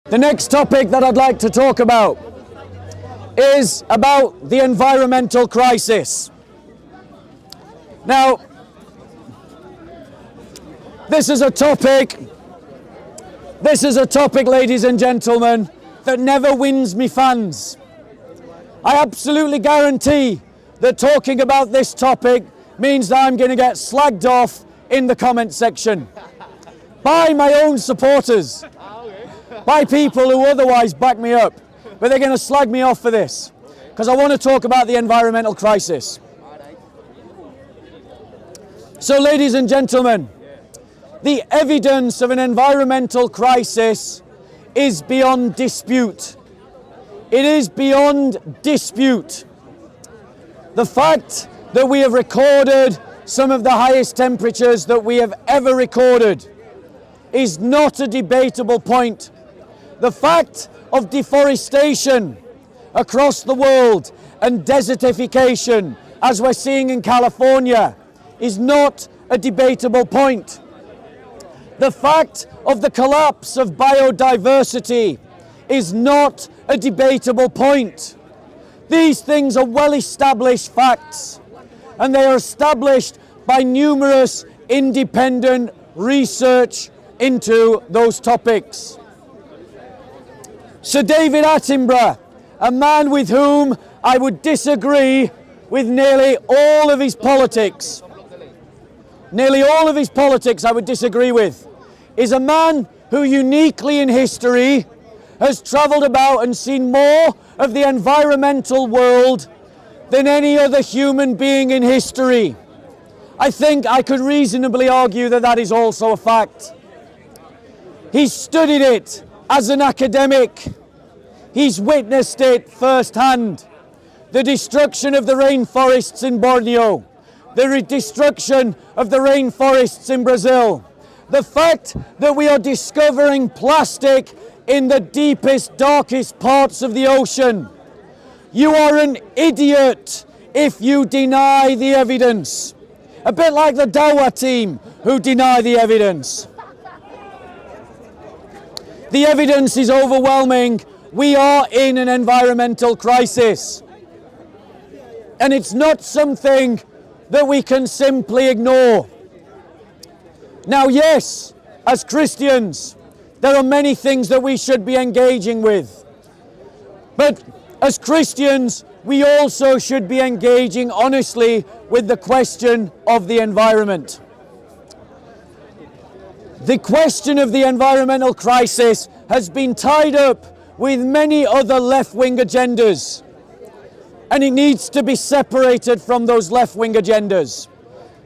The next topic that I'd like to talk about is about the environmental crisis. Now, this is a topic, ladies and gentlemen, that never wins me fans. I absolutely guarantee that talking about this topic means that I'm going to get slagged off in the comment section by my own supporters, by people who otherwise back me up, but they're going to slag me off for this because I want to talk about the environmental crisis. So, ladies and gentlemen, the evidence of an environmental crisis is beyond dispute. It is beyond dispute. The fact that we have recorded some of the highest temperatures that we have ever recorded is not a debatable point. The fact of deforestation across the world and desertification, as we're seeing in California, is not a debatable point. The fact of the collapse of biodiversity is not a debatable point. These things are well-established facts, and they are established by numerous independent research into those topics. Sir David Attenborough, a man with whom I would disagree with nearly all of his politics, I would disagree with, is a man who uniquely in history has travelled about and seen more of the environmental world than any other human being in history. I think I could reasonably argue that that is also a fact. He's studied it as an academic. He's witnessed it firsthand. The destruction of the rainforests in Borneo, the destruction of the rainforests in Brazil, the fact that we are discovering plastic in the deepest, darkest parts of the ocean. You are an idiot if you deny the evidence. A bit like the Dawa team who deny the evidence. The evidence is overwhelming. We are in an environmental crisis. And it's not something that we can simply ignore. Now, yes, as Christians, there are many things that we should be engaging with. But as Christians, we also should be engaging honestly with the question of the environment. The question of the environmental crisis has been tied up with many other left-wing agendas, and it needs to be separated from those left-wing agendas,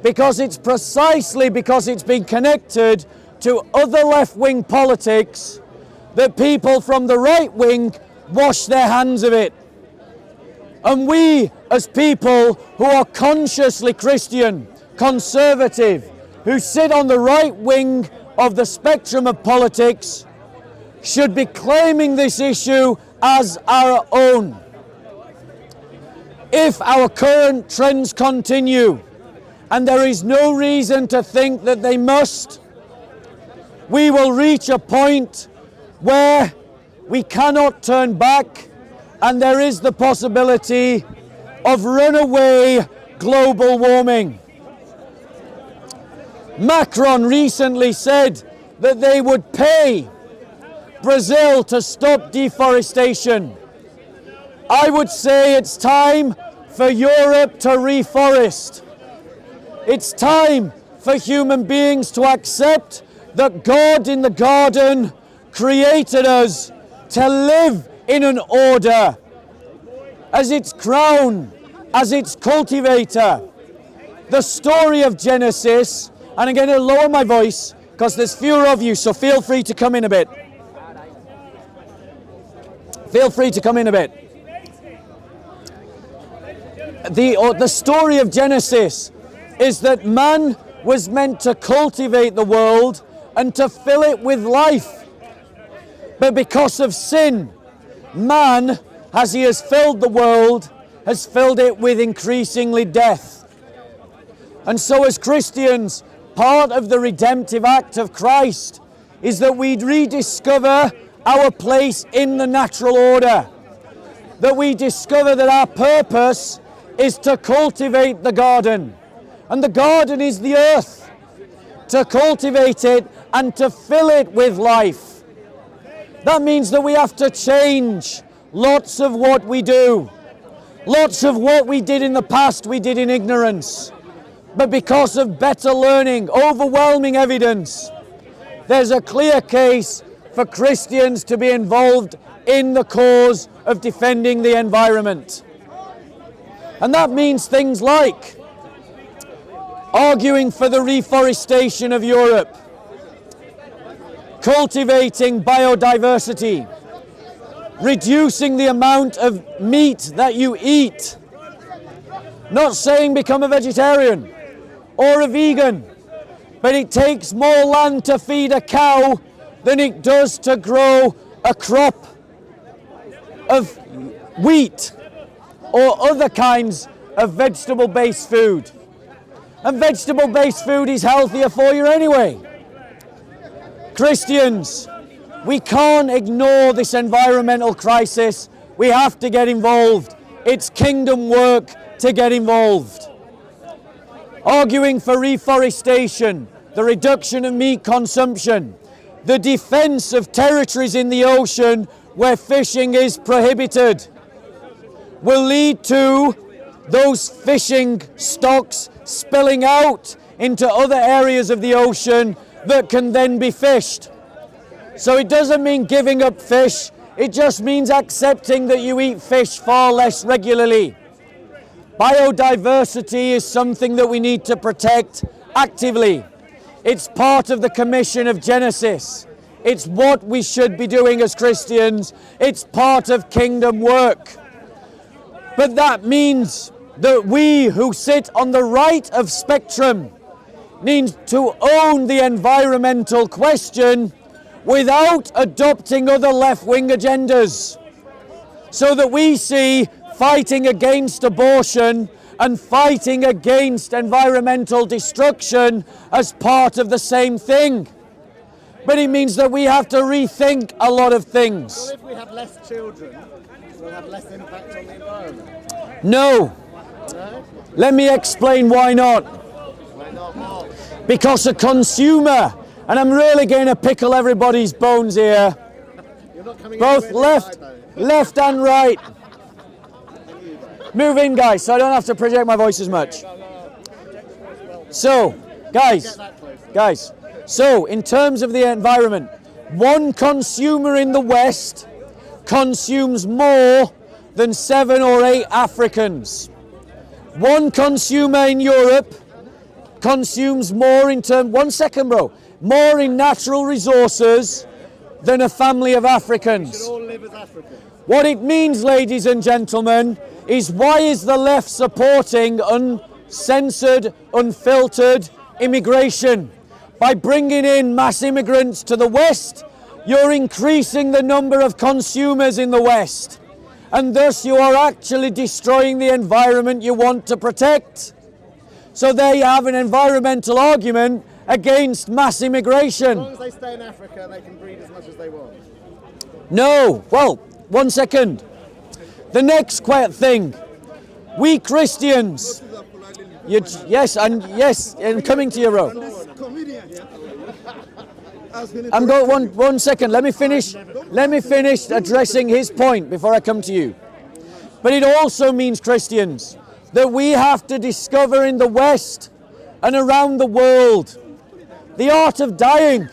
because it's precisely because it's been connected to other left-wing politics that people from the right wing wash their hands of it. And we, as people who are consciously Christian, conservative, who sit on the right wing of the spectrum of politics, should be claiming this issue as our own. If our current trends continue, and there is no reason to think that they must, we will reach a point where we cannot turn back, and there is the possibility of runaway global warming. Macron recently said that they would pay Brazil to stop deforestation. I would say it's time for Europe to reforest. It's time for human beings to accept that God in the garden created us to live in an order as its crown, as its cultivator. The story of Genesis, and I'm going to lower my voice because there's fewer of you, so feel free to come in a bit. Feel free to come in a bit. The story of Genesis is that man was meant to cultivate the world and to fill it with life. But because of sin, man, as he has filled the world, has filled it with increasingly death. And so as Christians, part of the redemptive act of Christ is that we rediscover our place in the natural order. That we discover that our purpose is to cultivate the garden. And the garden is the earth. To cultivate it and to fill it with life. That means that we have to change lots of what we do. Lots of what we did in the past we did in ignorance. But because of better learning, overwhelming evidence, there's a clear case for Christians to be involved in the cause of defending the environment. And that means things like arguing for the reforestation of Europe, cultivating biodiversity, reducing the amount of meat that you eat, not saying become a vegetarian or a vegan, but it takes more land to feed a cow than it does to grow a crop of wheat or other kinds of vegetable-based food. And vegetable-based food is healthier for you anyway. Christians, we can't ignore this environmental crisis. We have to get involved. It's kingdom work to get involved. Arguing for reforestation, the reduction of meat consumption, the defense of territories in the ocean where fishing is prohibited, will lead to those fishing stocks spilling out into other areas of the ocean that can then be fished. So it doesn't mean giving up fish, it just means accepting that you eat fish far less regularly. Biodiversity is something that we need to protect actively. It's part of the commission of Genesis. It's what we should be doing as Christians. It's part of kingdom work. But that means that we who sit on the right of spectrum need to own the environmental question without adopting other left-wing agendas. So that we see fighting against abortion and fighting against environmental destruction as part of the same thing. But it means that we have to rethink a lot of things. Well, if we have less children, we'll have less impact on the environment. No. No? Let me explain why not. Why not? Because a consumer, and I'm really going to pickle everybody's bones here, You're not coming both anywhere near left and right. Move in, guys, so I don't have to project my voice as much. So, guys, so in terms of the environment, one consumer in the West consumes more than 7 or 8 Africans. One consumer in Europe consumes more in more in natural resources than a family of Africans. We should all live as Africans. What it means, ladies and gentlemen, is why is the left supporting uncensored, unfiltered immigration? By bringing in mass immigrants to the West, you're increasing the number of consumers in the West. And thus you are actually destroying the environment you want to protect. So they have an environmental argument against mass immigration. As long as they stay in Africa, they can breed as much as they want. No, well, one second. The next thing, we Christians, yes, I'm coming to you, bro. I'm going one second. Let me finish addressing his point before I come to you. But it also means, Christians, that we have to discover in the West and around the world the art of dying,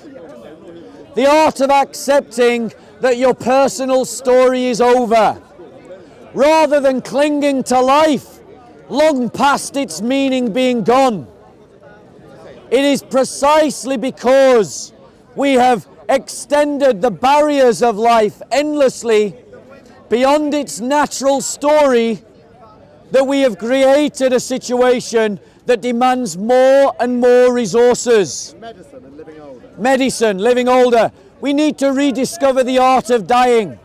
the art of accepting that your personal story is over, rather than clinging to life long past its meaning being gone. It is precisely because we have extended the barriers of life endlessly beyond its natural story that we have created a situation that demands more and more resources. Medicine and living older. Medicine, living older. We need to rediscover the art of dying.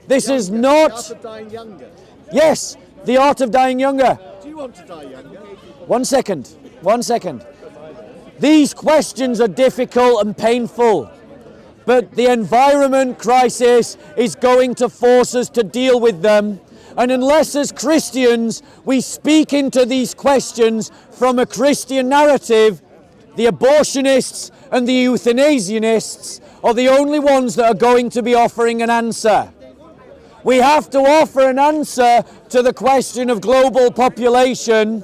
This is not... The art of dying younger. Yes, the art of dying younger. Do you want to die younger? One second. These questions are difficult and painful. But the environment crisis is going to force us to deal with them. And unless as Christians we speak into these questions from a Christian narrative, the abortionists and the euthanasianists are the only ones that are going to be offering an answer. We have to offer an answer to the question of global population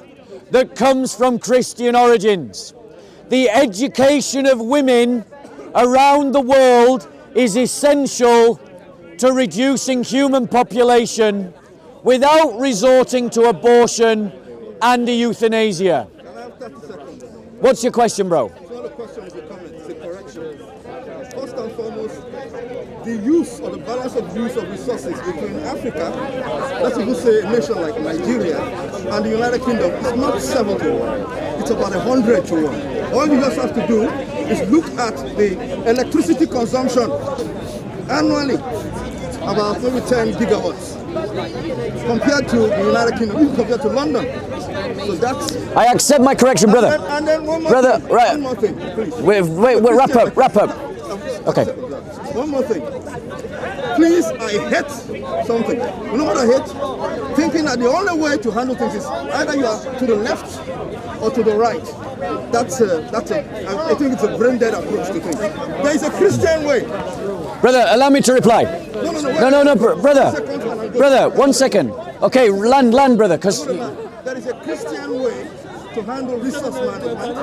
that comes from Christian origins. The education of women around the world is essential to reducing human population without resorting to abortion and euthanasia. What's your question, bro? It's not a question, it's a comment, it's a correction. First and foremost, the use or the balance of use of resources between Africa, let's even say a nation like Nigeria, and the United Kingdom is not 7 to 1. It's about 100 to 1. All you just have to do is look at the electricity consumption annually, about maybe 10 gigawatts, compared to the United Kingdom, even compared to London. So that's... I accept my correction, brother. And then one more brother, thing, right. one more thing, please. Wait, wrap up. Okay. One more thing. Please, I hate something. You know what I hate? Thinking that the only way to handle things is either you are to the left or to the right. I think it's a brain-dead approach to things. There is a Christian way. Brother, allow me to reply. No, brother, 1 second. Okay, land, brother, because... There is a Christian way to handle resource management,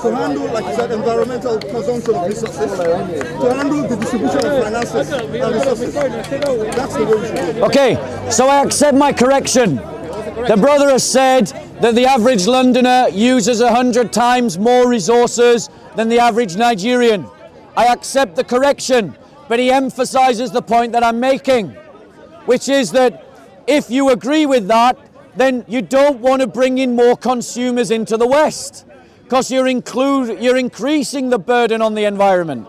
to handle, like you said, environmental consumption of resources, to handle the distribution of finances and resources. That's the way we should do it. Okay, so I accept my correction. The brother has said that the average Londoner uses 100 times more resources than the average Nigerian. I accept the correction, but he emphasizes the point that I'm making, which is that if you agree with that, then you don't want to bring in more consumers into the West, because you're increasing the burden on the environment.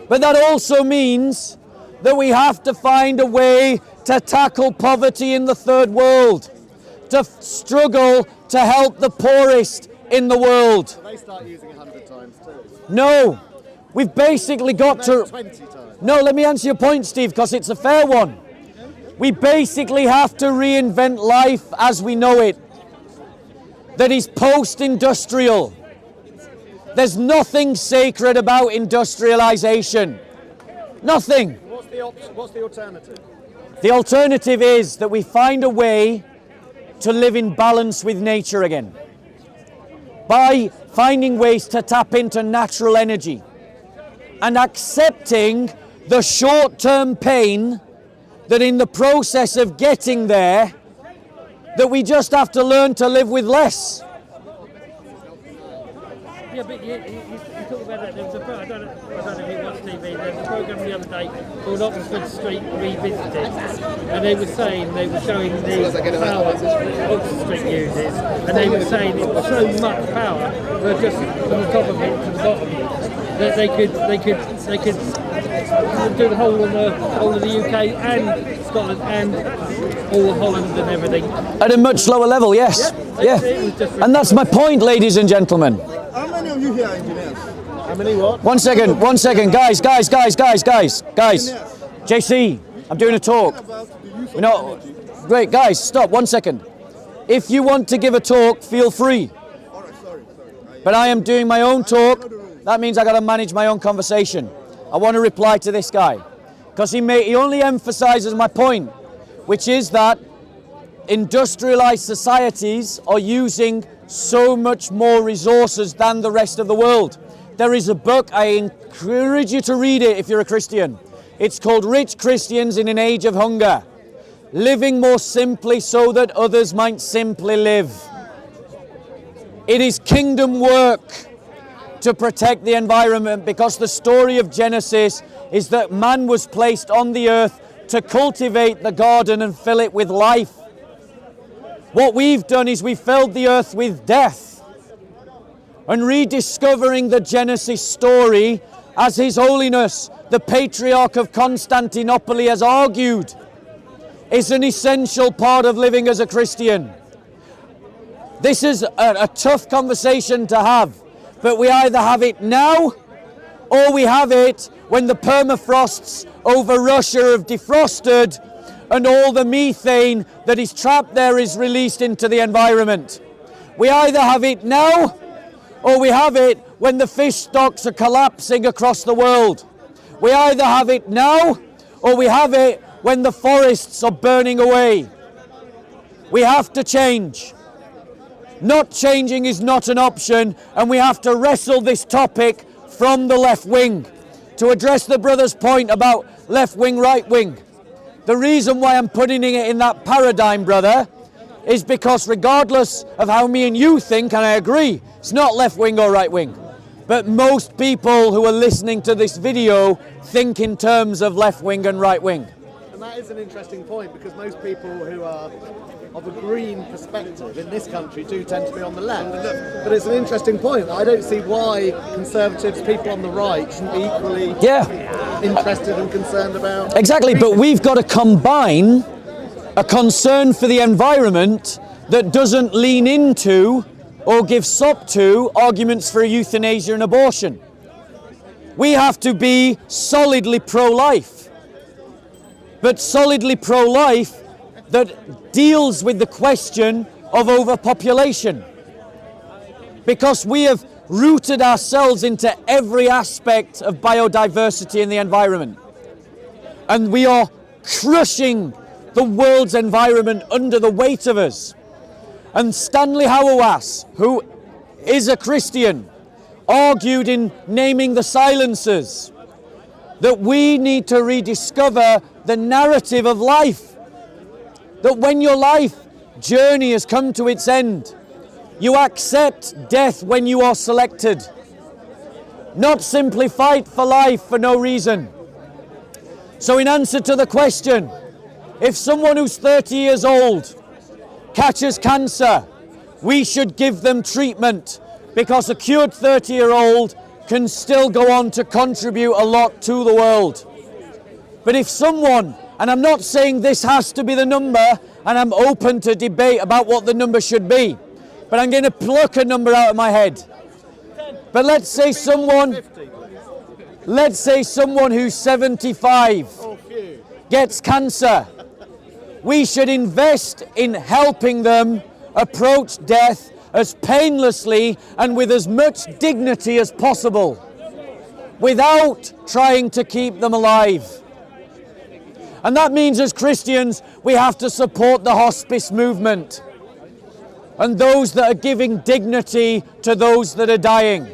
But that also means that we have to find a way to tackle poverty in the third world, to struggle to help the poorest in the world. They start using 100 times too. No, we've basically got to... 20 times. No, let me answer your point, Steve, because it's a fair one. We basically have to reinvent life as we know it, that is post-industrial. There's nothing sacred about industrialization. Nothing. What's the alternative? The alternative is that we find a way to live in balance with nature again, by finding ways to tap into natural energy and accepting the short-term pain that in the process of getting there, that we just have to learn to live with less. Yeah, but you talk about that. There was I don't know if you watch TV. There was a program the other day called Oxford Street Revisited, and they were showing the power Oxford Street uses, and they were saying it was so much power, but just from the top of it to the bottom, that they could do the whole of the UK and Scotland and all of Holland and everything. At a much lower level, yes. Yeah. And that's my point, ladies and gentlemen. How many of you here are engineers? How many what? 1 second, guys. JC, I'm doing a talk. No, great, guys, stop, 1 second. If you want to give a talk, feel free. All right, sorry. But I am doing my own talk. That means I got to manage my own conversation. I want to reply to this guy because he only emphasizes my point, which is that industrialized societies are using so much more resources than the rest of the world. There is a book, I encourage you to read it if you're a Christian. It's called Rich Christians in an Age of Hunger. Living more simply so that others might simply live. It is kingdom work to protect the environment, because the story of Genesis is that man was placed on the earth to cultivate the garden and fill it with life. What we've done is we filled the earth with death. And rediscovering the Genesis story, as His Holiness, the Patriarch of Constantinople, has argued, is an essential part of living as a Christian. This is a tough conversation to have, but we either have it now or we have it when the permafrosts over Russia have defrosted and all the methane that is trapped there is released into the environment. We either have it now, or we have it when the fish stocks are collapsing across the world. We either have it now, or we have it when the forests are burning away. We have to change. Not changing is not an option, and we have to wrestle this topic from the left wing. To address the brother's point about left wing, right wing, the reason why I'm putting it in that paradigm, brother, is because regardless of how me and you think, and I agree, it's not left wing or right wing, but most people who are listening to this video think in terms of left wing and right wing. And that is an interesting point, because most people who are of a green perspective in this country do tend to be on the left. But it's an interesting point. I don't see why Conservatives, people on the right, shouldn't be equally interested and concerned about. Exactly, but we've got to combine a concern for the environment that doesn't lean into or give sop to arguments for euthanasia and abortion. We have to be solidly pro-life, but solidly pro-life that deals with the question of overpopulation, because we have rooted ourselves into every aspect of biodiversity in the environment, and we are crushing the world's environment under the weight of us. And Stanley Hauerwas, who is a Christian, argued in Naming the Silencers that we need to rediscover the narrative of life. That when your life journey has come to its end, you accept death when you are selected. Not simply fight for life for no reason. So in answer to the question, if someone who's 30 years old catches cancer, we should give them treatment, because a cured 30-year-old can still go on to contribute a lot to the world. But if someone, and I'm not saying this has to be the number, and I'm open to debate about what the number should be, but I'm going to pluck a number out of my head. But let's say someone who's 75 gets cancer. We should invest in helping them approach death as painlessly and with as much dignity as possible, without trying to keep them alive. And that means as Christians, we have to support the hospice movement and those that are giving dignity to those that are dying.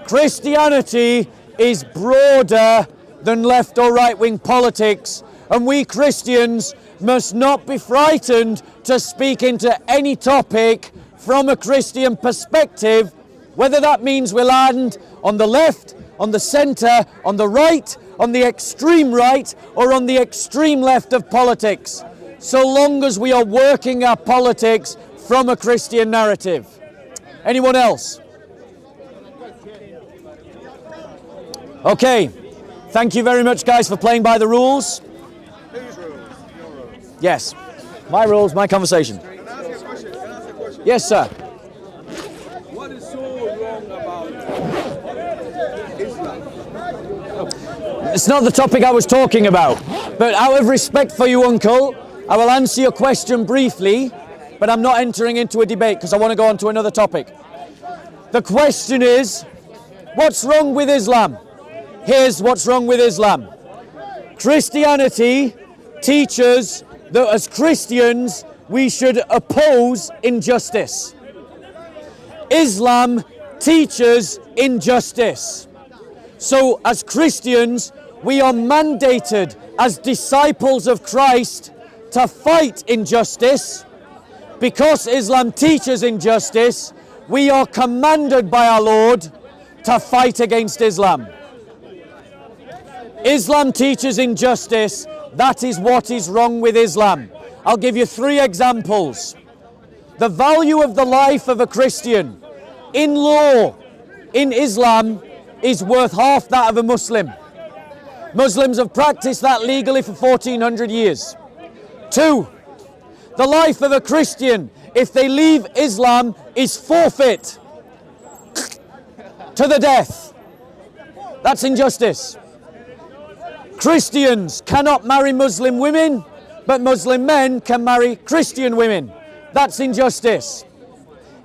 Christianity is broader than left or right wing politics, and we Christians must not be frightened to speak into any topic from a Christian perspective, whether that means we land on the left, on the centre, on the right, on the extreme right, or on the extreme left of politics, so long as we are working our politics from a Christian narrative. Anyone else? Okay, thank you very much, guys, for playing by the rules. Whose rules? Your rules. Yes, my rules, my conversation. Can I ask you a question? Yes, sir. What is so wrong about Islam? It's not the topic I was talking about, but out of respect for you, Uncle, I will answer your question briefly, but I'm not entering into a debate because I want to go on to another topic. The question is, what's wrong with Islam? Here's what's wrong with Islam. Christianity teaches that as Christians, we should oppose injustice. Islam teaches injustice. So as Christians, we are mandated as disciples of Christ to fight injustice. Because Islam teaches injustice, we are commanded by our Lord to fight against Islam. Islam teaches injustice. That is what is wrong with Islam. I'll give you 3 examples. The value of the life of a Christian in law in Islam is worth half that of a Muslim. Muslims have practiced that legally for 1400 years. 2, the life of a Christian, if they leave Islam, is forfeit to the death. That's injustice. Christians cannot marry Muslim women, but Muslim men can marry Christian women. That's injustice.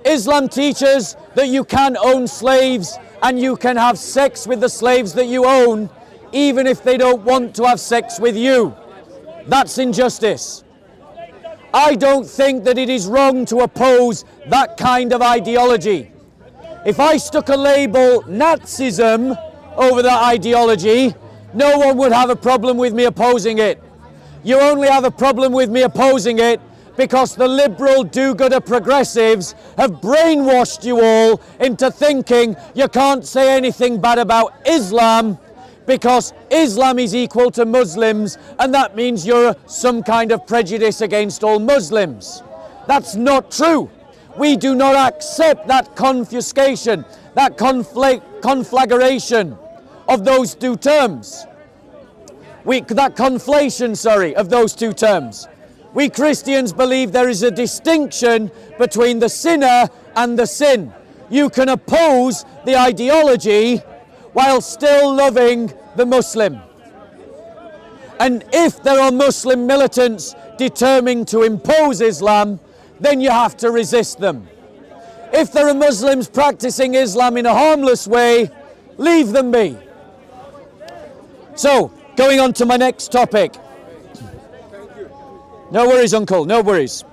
Islam teaches that you can own slaves and you can have sex with the slaves that you own, even if they don't want to have sex with you. That's injustice. I don't think that it is wrong to oppose that kind of ideology. If I stuck a label Nazism over that ideology, no one would have a problem with me opposing it. You only have a problem with me opposing it because the liberal do-gooder progressives have brainwashed you all into thinking you can't say anything bad about Islam because Islam is equal to Muslims, and that means you're some kind of prejudice against all Muslims. That's not true. We do not accept that confiscation, that conflagration of those two terms. That conflation, of those two terms. We Christians believe there is a distinction between the sinner and the sin. You can oppose the ideology while still loving the Muslim. And if there are Muslim militants determined to impose Islam, then you have to resist them. If there are Muslims practicing Islam in a harmless way, leave them be. So, going on to my next topic. No worries, Uncle, no worries.